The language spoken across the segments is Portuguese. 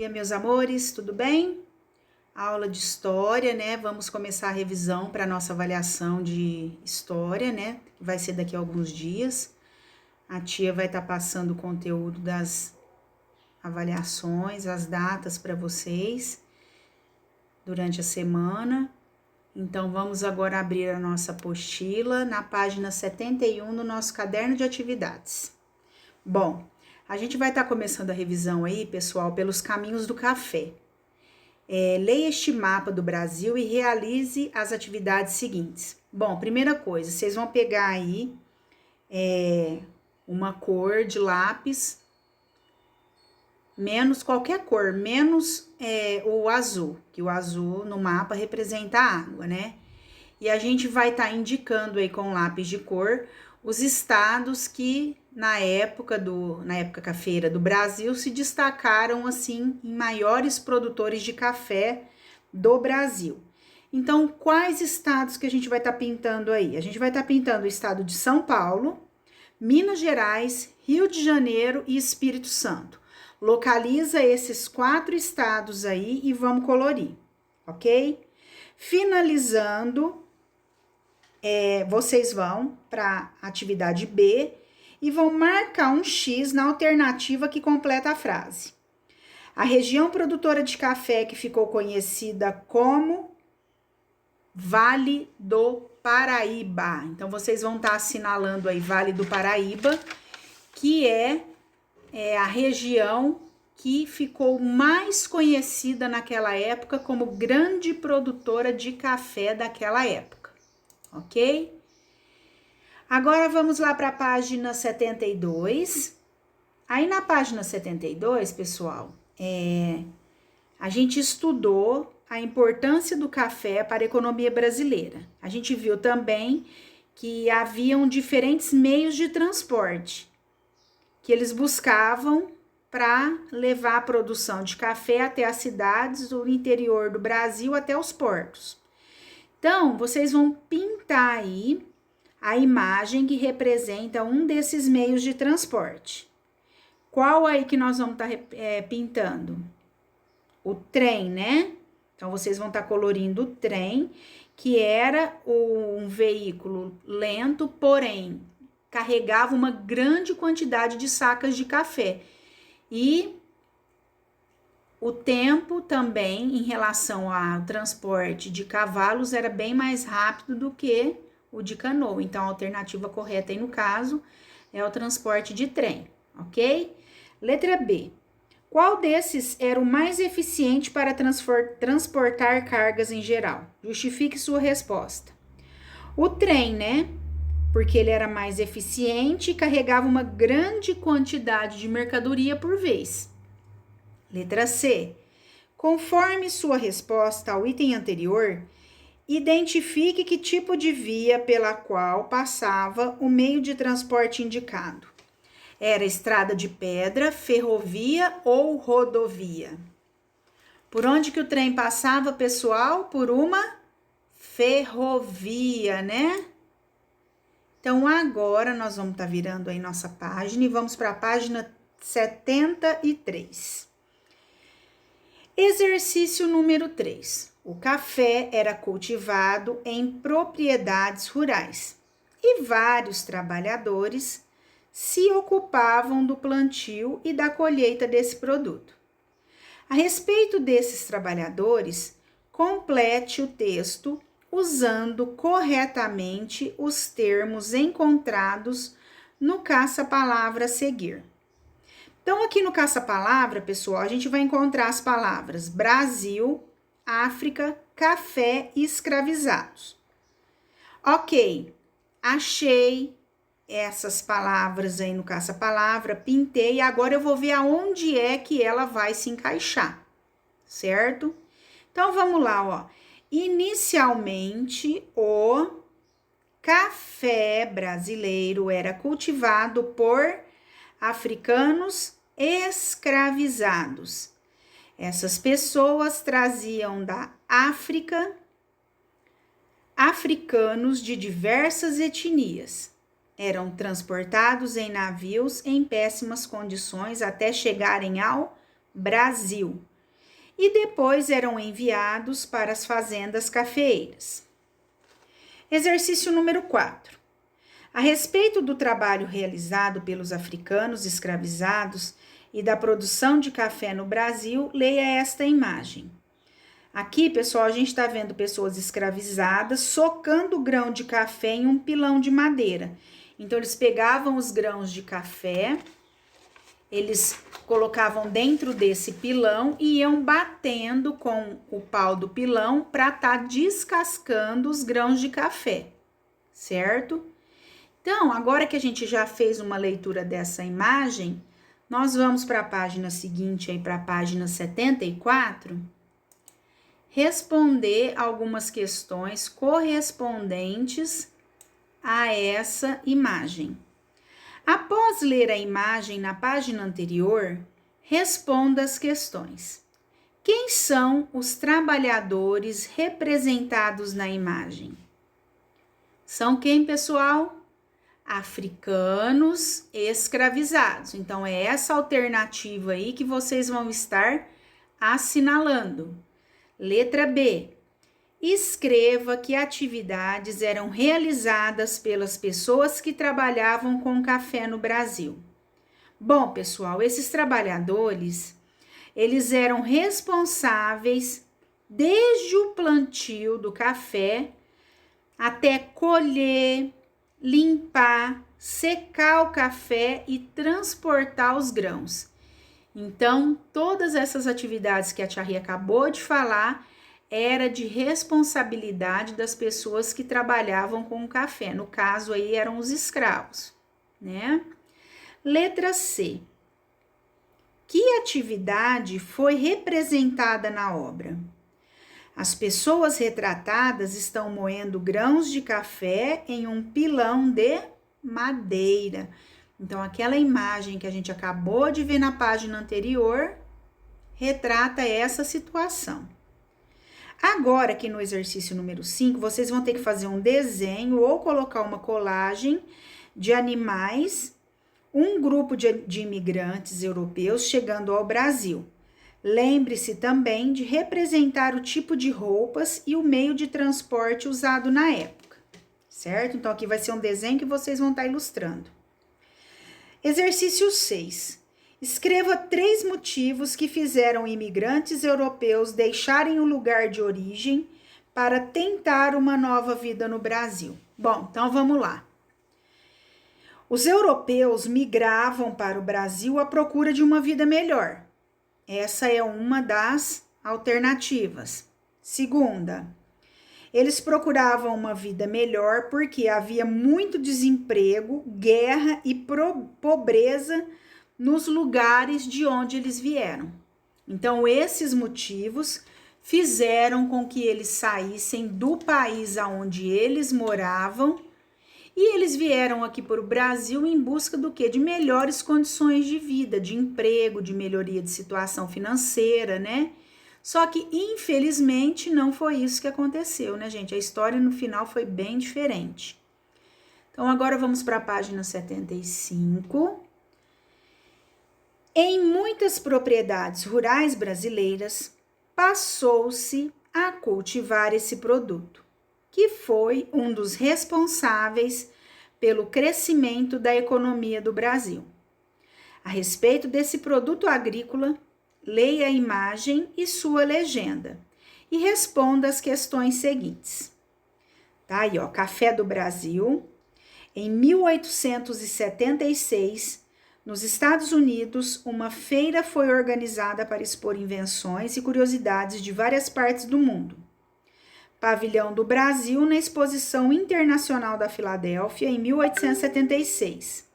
Dia, meus amores, tudo bem? Aula de história, né? Vamos começar a revisão para nossa avaliação de história, né? Que vai ser daqui a alguns dias. A tia vai estar passando o conteúdo das avaliações, as datas para vocês durante a semana. Então, vamos agora abrir a nossa apostila na página 71 do nosso caderno de atividades. Bom, a gente vai estar começando a revisão aí, pessoal, pelos caminhos do café. Leia este mapa do Brasil e realize as atividades seguintes. Bom, primeira coisa, vocês vão pegar aí uma cor de lápis, menos qualquer cor, menos o azul, que o azul no mapa representa a água, né? E a gente vai estar indicando aí com lápis de cor os estados que na época cafeira do Brasil se destacaram assim em maiores produtores de café do Brasil. Então, quais estados que a gente vai estar pintando aí? A gente vai estar pintando o estado de São Paulo, Minas Gerais, Rio de Janeiro e Espírito Santo. Localiza esses 4 estados aí e vamos colorir, ok? Finalizando, vocês vão para a atividade B e vão marcar um X na alternativa que completa a frase. A região produtora de café que ficou conhecida como Vale do Paraíba. Então, vocês vão estar assinalando aí Vale do Paraíba, que é a região que ficou mais conhecida naquela época como grande produtora de café daquela época, ok? Agora vamos lá para a página 72. Aí na página 72, pessoal, a gente estudou a importância do café para a economia brasileira. A gente viu também que haviam diferentes meios de transporte que eles buscavam para levar a produção de café até as cidades do interior do Brasil, até os portos. Então, vocês vão pintar aí a imagem que representa um desses meios de transporte. Qual aí que nós vamos estar pintando? O trem, né? Então, vocês vão estar colorindo o trem, que era um veículo lento, porém, carregava uma grande quantidade de sacas de café. E o tempo também, em relação ao transporte de cavalos, era bem mais rápido do que o de canoa. Então, a alternativa correta aí no caso é o transporte de trem, ok? Letra B. Qual desses era o mais eficiente para transportar cargas em geral? Justifique sua resposta. O trem, né? Porque ele era mais eficiente e carregava uma grande quantidade de mercadoria por vez. Letra C. Conforme sua resposta ao item anterior, identifique que tipo de via pela qual passava o meio de transporte indicado. Era estrada de pedra, ferrovia ou rodovia? Por onde que o trem passava, pessoal? Por uma ferrovia, né? Então, agora nós vamos estar virando aí nossa página e vamos para a página 73. Exercício número 3. O café era cultivado em propriedades rurais e vários trabalhadores se ocupavam do plantio e da colheita desse produto. A respeito desses trabalhadores, complete o texto usando corretamente os termos encontrados no caça-palavra a seguir. Então, aqui no caça-palavra, pessoal, a gente vai encontrar as palavras Brasil, África, café e escravizados. Ok, achei essas palavras aí no caça-palavra, pintei, agora eu vou ver aonde é que ela vai se encaixar, certo? Então, vamos lá, ó. Inicialmente, o café brasileiro era cultivado por africanos escravizados. Essas pessoas traziam da África africanos de diversas etnias. Eram transportados em navios em péssimas condições até chegarem ao Brasil, e depois eram enviados para as fazendas cafeeiras. Exercício número 4. A respeito do trabalho realizado pelos africanos escravizados e da produção de café no Brasil, leia esta imagem. Aqui, pessoal, a gente está vendo pessoas escravizadas socando o grão de café em um pilão de madeira. Então, eles pegavam os grãos de café, eles colocavam dentro desse pilão e iam batendo com o pau do pilão para estar descascando os grãos de café, certo? Então, agora que a gente já fez uma leitura dessa imagem, nós vamos para a página seguinte, aí para a página 74, responder algumas questões correspondentes a essa imagem. Após ler a imagem na página anterior, responda as questões. Quem são os trabalhadores representados na imagem? São quem, pessoal? Africanos escravizados. Então, é essa alternativa aí que vocês vão estar assinalando. Letra B. Escreva que atividades eram realizadas pelas pessoas que trabalhavam com café no Brasil. Bom, pessoal, esses trabalhadores, eles eram responsáveis desde o plantio do café até colher, limpar, secar o café e transportar os grãos. Então, todas essas atividades que a Tia Ria acabou de falar era de responsabilidade das pessoas que trabalhavam com o café. No caso aí eram os escravos, né? Letra C. Que atividade foi representada na obra? As pessoas retratadas estão moendo grãos de café em um pilão de madeira. Então, aquela imagem que a gente acabou de ver na página anterior retrata essa situação. Agora, aqui no exercício número 5, vocês vão ter que fazer um desenho ou colocar uma colagem de animais, um grupo de imigrantes europeus chegando ao Brasil. Lembre-se também de representar o tipo de roupas e o meio de transporte usado na época, certo? Então, aqui vai ser um desenho que vocês vão estar ilustrando. Exercício 6. Escreva 3 motivos que fizeram imigrantes europeus deixarem o lugar de origem para tentar uma nova vida no Brasil. Bom, então vamos lá. Os europeus migravam para o Brasil à procura de uma vida melhor. Essa é uma das alternativas. Segunda, eles procuravam uma vida melhor porque havia muito desemprego, guerra e pobreza nos lugares de onde eles vieram. Então, esses motivos fizeram com que eles saíssem do país aonde eles moravam e eles vieram aqui para o Brasil em busca do quê? De melhores condições de vida, de emprego, de melhoria de situação financeira, né? Só que, infelizmente, não foi isso que aconteceu, né, gente? A história no final foi bem diferente. Então, agora vamos para a página 75. Em muitas propriedades rurais brasileiras, passou-se a cultivar esse produto, que foi um dos responsáveis pelo crescimento da economia do Brasil. A respeito desse produto agrícola, leia a imagem e sua legenda e responda as questões seguintes. Tá aí, ó, Café do Brasil. Em 1876, nos Estados Unidos, uma feira foi organizada para expor invenções e curiosidades de várias partes do mundo. Pavilhão do Brasil na Exposição Internacional da Filadélfia, em 1876.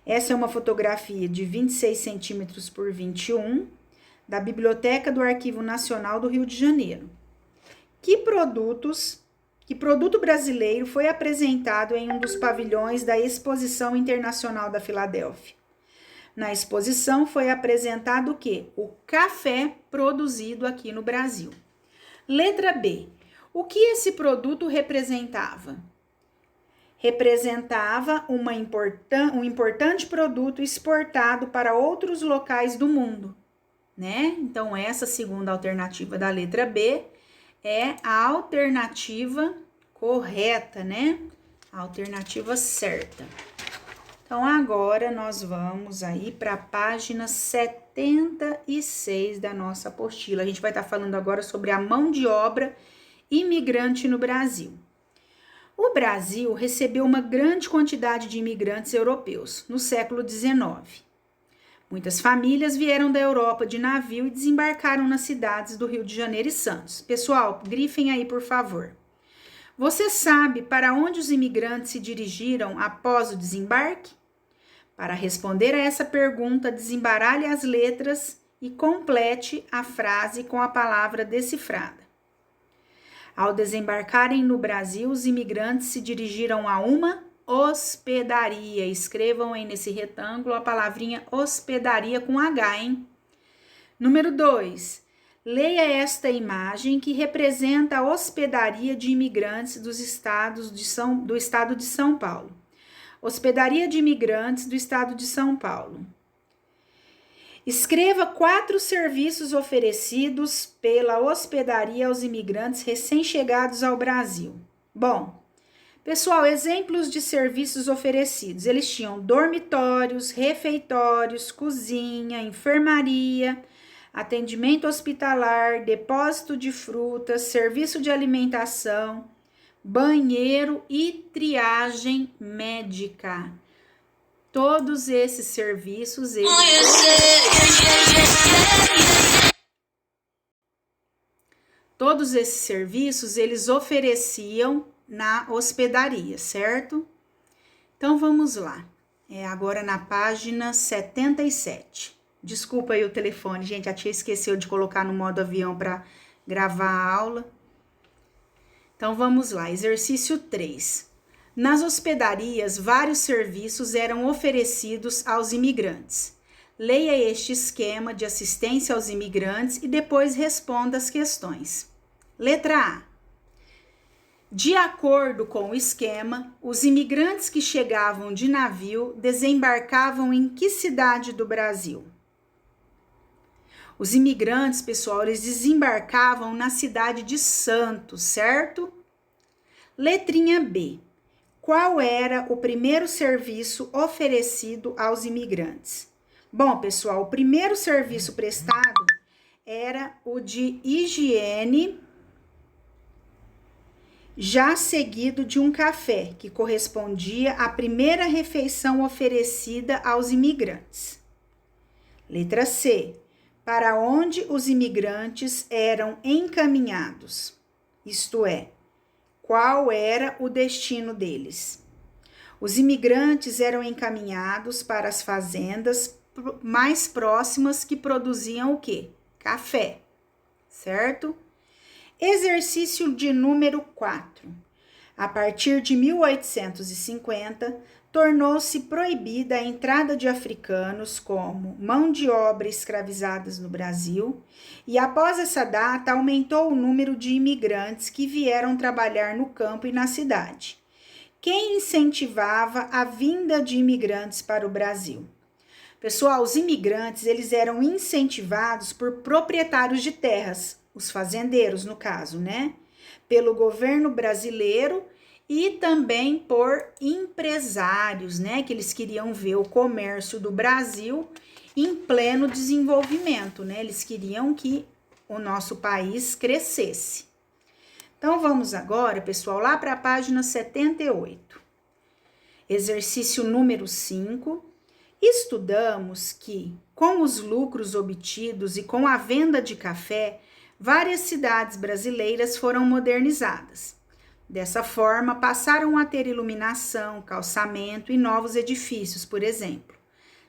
Essa é uma fotografia de 26 centímetros por 21, da Biblioteca do Arquivo Nacional do Rio de Janeiro. Que produto brasileiro foi apresentado em um dos pavilhões da Exposição Internacional da Filadélfia? Na exposição foi apresentado o quê? O café produzido aqui no Brasil. Letra B. O que esse produto representava? Representava um importante produto exportado para outros locais do mundo. né? Então, essa segunda alternativa da letra B é a alternativa correta, né? A alternativa certa. Então, agora nós vamos aí para a página 76 da nossa apostila. A gente vai estar falando agora sobre a mão de obra imigrante no Brasil. O Brasil recebeu uma grande quantidade de imigrantes europeus no século XIX. Muitas famílias vieram da Europa de navio e desembarcaram nas cidades do Rio de Janeiro e Santos. Pessoal, grifem aí, por favor. Você sabe para onde os imigrantes se dirigiram após o desembarque? Para responder a essa pergunta, desembaralhe as letras e complete a frase com a palavra decifrada. Ao desembarcarem no Brasil, os imigrantes se dirigiram a uma hospedaria. Escrevam aí nesse retângulo a palavrinha hospedaria com H, hein? Número 2. Leia esta imagem que representa a hospedaria de imigrantes do estado de São Paulo. Hospedaria de imigrantes do estado de São Paulo. Escreva 4 serviços oferecidos pela hospedaria aos imigrantes recém-chegados ao Brasil. Bom, pessoal, exemplos de serviços oferecidos. Eles tinham dormitórios, refeitórios, cozinha, enfermaria, atendimento hospitalar, depósito de frutas, serviço de alimentação, banheiro e triagem médica. Todos esses serviços, eles ofereciam na hospedaria, certo? Então, vamos lá. Agora na página 77. Desculpa aí o telefone, gente. A tia esqueceu de colocar no modo avião para gravar a aula. Então, vamos lá. Exercício 3. Nas hospedarias, vários serviços eram oferecidos aos imigrantes. Leia este esquema de assistência aos imigrantes e depois responda as questões. Letra A. De acordo com o esquema, os imigrantes que chegavam de navio desembarcavam em que cidade do Brasil? Os imigrantes, pessoal, eles desembarcavam na cidade de Santos, certo? Letrinha B. Qual era o primeiro serviço oferecido aos imigrantes? Bom, pessoal, o primeiro serviço prestado era o de higiene, já seguido de um café, que correspondia à primeira refeição oferecida aos imigrantes. Letra C. Para onde os imigrantes eram encaminhados? Isto é, qual era o destino deles? Os imigrantes eram encaminhados para as fazendas mais próximas que produziam o quê? Café, certo? Exercício de número 4. A partir de 1850, tornou-se proibida a entrada de africanos como mão de obra escravizadas no Brasil, e após essa data aumentou o número de imigrantes que vieram trabalhar no campo e na cidade. Quem incentivava a vinda de imigrantes para o Brasil? Pessoal, os imigrantes eles eram incentivados por proprietários de terras, os fazendeiros no caso, né? Pelo governo brasileiro e também por empresários, né? Que eles queriam ver o comércio do Brasil em pleno desenvolvimento, né? Eles queriam que o nosso país crescesse. Então, vamos agora, pessoal, lá para a página 78. Exercício número 5. Estudamos que, com os lucros obtidos e com a venda de café, várias cidades brasileiras foram modernizadas. Dessa forma, passaram a ter iluminação, calçamento e novos edifícios, por exemplo.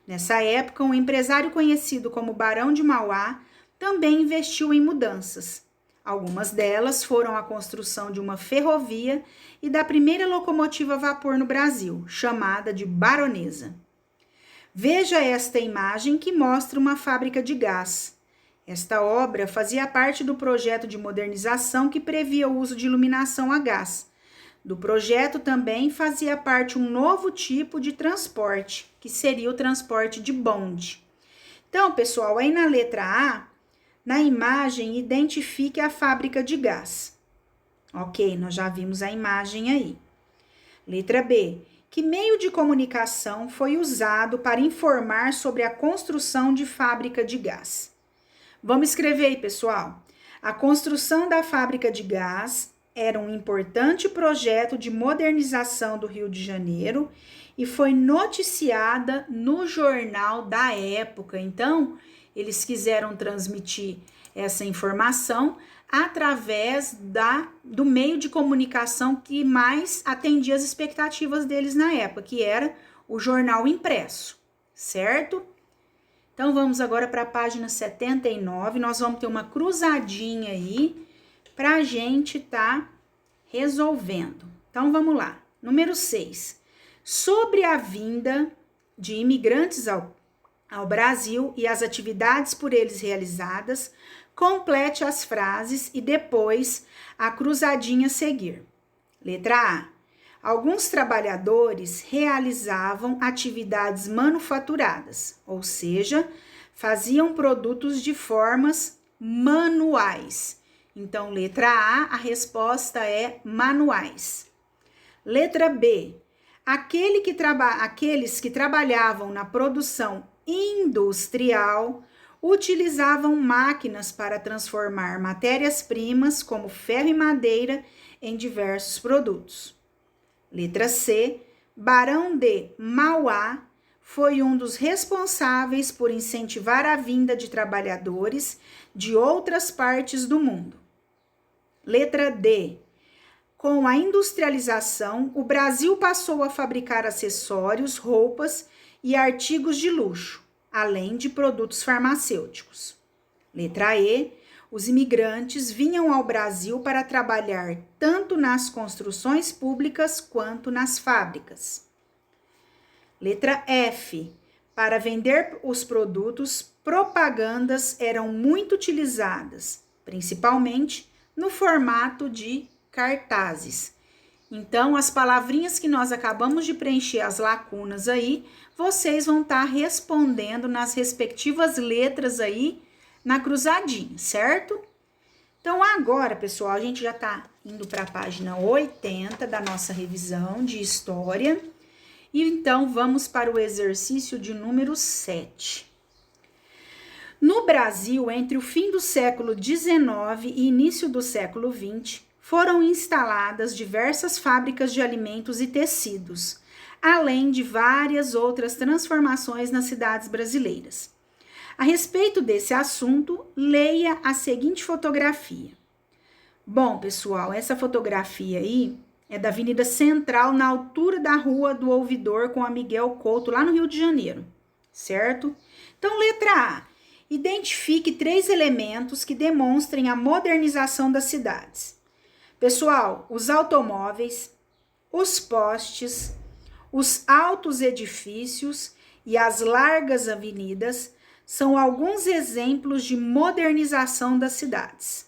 Nessa época, um empresário conhecido como Barão de Mauá também investiu em mudanças. Algumas delas foram a construção de uma ferrovia e da primeira locomotiva a vapor no Brasil, chamada de Baronesa. Veja esta imagem que mostra uma fábrica de gás. Esta obra fazia parte do projeto de modernização que previa o uso de iluminação a gás. Do projeto também fazia parte um novo tipo de transporte, que seria o transporte de bonde. Então, pessoal, aí na letra A, na imagem, identifique a fábrica de gás. Ok, nós já vimos a imagem aí. Letra B, que meio de comunicação foi usado para informar sobre a construção de fábrica de gás? Vamos escrever aí, pessoal. A construção da fábrica de gás era um importante projeto de modernização do Rio de Janeiro e foi noticiada no jornal da época. Então, eles quiseram transmitir essa informação através do meio de comunicação que mais atendia as expectativas deles na época, que era o jornal impresso, certo? Então, vamos agora para a página 79, nós vamos ter uma cruzadinha aí para a gente tá resolvendo. Então, vamos lá. Número 6. Sobre a vinda de imigrantes ao Brasil e as atividades por eles realizadas, complete as frases e depois a cruzadinha a seguir. Letra A. Alguns trabalhadores realizavam atividades manufaturadas, ou seja, faziam produtos de formas manuais. Então, letra A resposta é manuais. Letra B. Aqueles que trabalhavam na produção industrial utilizavam máquinas para transformar matérias-primas como ferro e madeira em diversos produtos. Letra C. Barão de Mauá foi um dos responsáveis por incentivar a vinda de trabalhadores de outras partes do mundo. Letra D. Com a industrialização, o Brasil passou a fabricar acessórios, roupas e artigos de luxo, além de produtos farmacêuticos. Letra E. Os imigrantes vinham ao Brasil para trabalhar tanto nas construções públicas quanto nas fábricas. Letra F. Para vender os produtos, propagandas eram muito utilizadas, principalmente no formato de cartazes. Então, as palavrinhas que nós acabamos de preencher as lacunas aí, vocês vão estar respondendo nas respectivas letras aí na cruzadinha, certo? Então, agora, pessoal, a gente já tá indo para a página 80 da nossa revisão de história. E então, vamos para o exercício de número 7. No Brasil, entre o fim do século XIX e início do século XX, foram instaladas diversas fábricas de alimentos e tecidos, além de várias outras transformações nas cidades brasileiras. A respeito desse assunto, leia a seguinte fotografia. Bom, pessoal, essa fotografia aí é da Avenida Central, na altura da Rua do Ouvidor, com a Miguel Couto, lá no Rio de Janeiro, certo? Então, letra A. Identifique 3 elementos que demonstrem a modernização das cidades. Pessoal, os automóveis, os postes, os altos edifícios e as largas avenidas são alguns exemplos de modernização das cidades.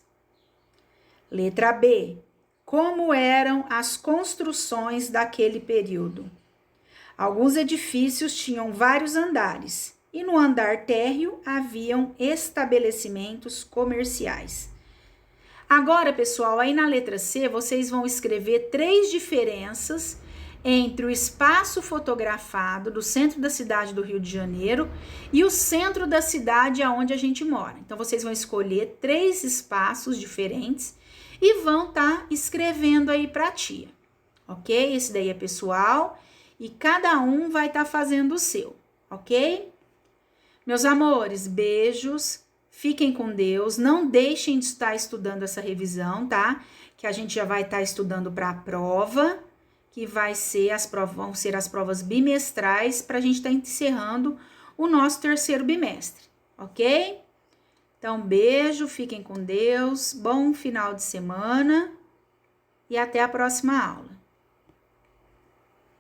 Letra B. Como eram as construções daquele período? Alguns edifícios tinham vários andares e no andar térreo haviam estabelecimentos comerciais. Agora, pessoal, aí na letra C, vocês vão escrever 3 diferenças entre o espaço fotografado do centro da cidade do Rio de Janeiro e o centro da cidade aonde a gente mora. Então, vocês vão escolher 3 espaços diferentes e vão estar escrevendo aí para a tia, ok? Esse daí é pessoal e cada um vai estar fazendo o seu, ok? Meus amores, beijos, fiquem com Deus, não deixem de estar estudando essa revisão, tá? Que a gente já vai estar estudando para a prova, que vão ser as provas bimestrais, para a gente estar encerrando o nosso 3º bimestre, ok? Então, beijo, fiquem com Deus, bom final de semana e até a próxima aula.